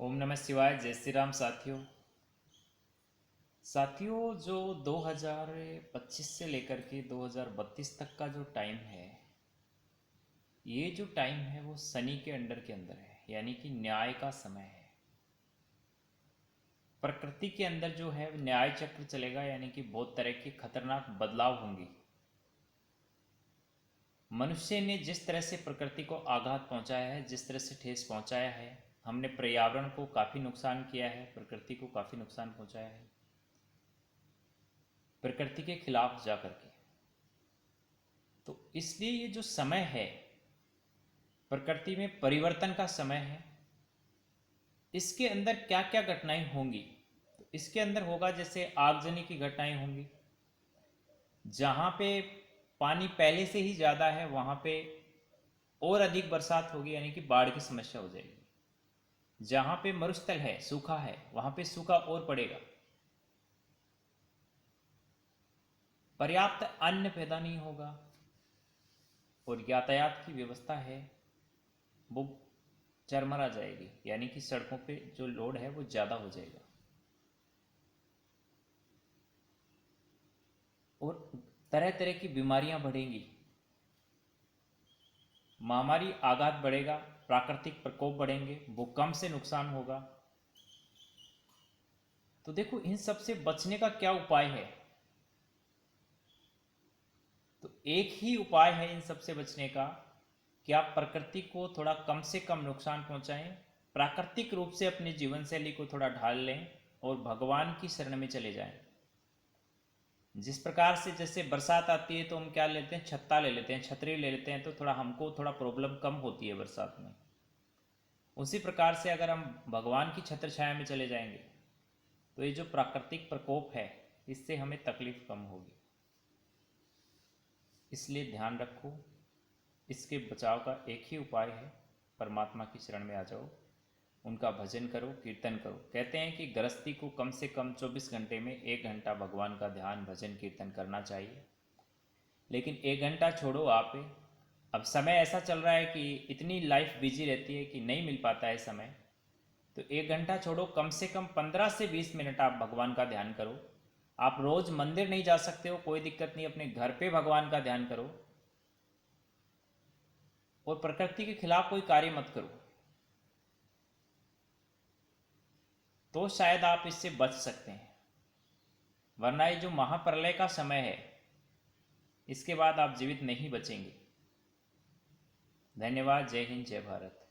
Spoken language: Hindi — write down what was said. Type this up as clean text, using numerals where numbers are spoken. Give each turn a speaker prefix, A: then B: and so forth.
A: ओम नमः शिवाय। जय श्री राम। साथियों जो 2025 से लेकर के 2032 तक का जो टाइम है, ये जो टाइम है वो शनि के अंदर है, यानी कि न्याय का समय है। प्रकृति के अंदर जो है न्याय चक्र चलेगा, यानी कि बहुत तरह के खतरनाक बदलाव होंगे। मनुष्य ने जिस तरह से प्रकृति को आघात पहुंचाया है, जिस तरह से ठेस पहुंचाया है, हमने पर्यावरण को काफ़ी नुकसान किया है, प्रकृति को काफ़ी नुकसान पहुंचाया है, प्रकृति के खिलाफ जा करके। तो इसलिए ये जो समय है प्रकृति में परिवर्तन का समय है। इसके अंदर क्या क्या घटनाएं होंगी, तो इसके अंदर होगा जैसे आगजनी की घटनाएं होंगी। जहाँ पे पानी पहले से ही ज़्यादा है वहाँ पे और अधिक बरसात होगी, यानी कि बाढ़ की समस्या हो जाएगी। जहाँ पे मरुस्थल है, सूखा है, वहाँ पे सूखा और पड़ेगा। पर्याप्त अन्न पैदा नहीं होगा और यातायात की व्यवस्था है वो चरमरा जाएगी, यानी कि सड़कों पे जो लोड है वो ज़्यादा हो जाएगा और तरह तरह की बीमारियां बढ़ेंगी, महामारी आघात बढ़ेगा, प्राकृतिक प्रकोप बढ़ेंगे, भूकंप से नुकसान होगा। तो देखो इन सब से बचने का क्या उपाय है। तो एक ही उपाय है इन सब से बचने का कि आप प्रकृति को थोड़ा कम से कम नुकसान पहुंचाएं, प्राकृतिक रूप से अपनी जीवन शैली को थोड़ा ढाल लें और भगवान की शरण में चले जाएं। जिस प्रकार से जैसे बरसात आती है तो हम क्या लेते हैं, छत्ता ले लेते हैं, छतरी ले लेते हैं, तो थोड़ा हमको थोड़ा प्रॉब्लम कम होती है बरसात में। उसी प्रकार से अगर हम भगवान की छत्र छाया में चले जाएंगे तो ये जो प्राकृतिक प्रकोप है इससे हमें तकलीफ कम होगी। इसलिए ध्यान रखो, इसके बचाव का एक ही उपाय है, परमात्मा की शरण में आ जाओ, उनका भजन करो, कीर्तन करो। कहते हैं कि गृहस्थी को कम से कम 24 घंटे में 1 घंटा भगवान का ध्यान भजन कीर्तन करना चाहिए। लेकिन 1 घंटा छोड़ो आप, अब समय ऐसा चल रहा है कि इतनी लाइफ बिजी रहती है कि नहीं मिल पाता है समय। तो 1 घंटा छोड़ो, कम से कम 15 से 20 मिनट आप भगवान का ध्यान करो। आप रोज मंदिर नहीं जा सकते हो, कोई दिक्कत नहीं, अपने घर पे भगवान का ध्यान करो और प्रकृति के खिलाफ कोई कार्य मत करो, तो शायद आप इससे बच सकते हैं। वरना ये जो महाप्रलय का समय है इसके बाद आप जीवित नहीं बचेंगे। धन्यवाद। जय हिंद, जय भारत।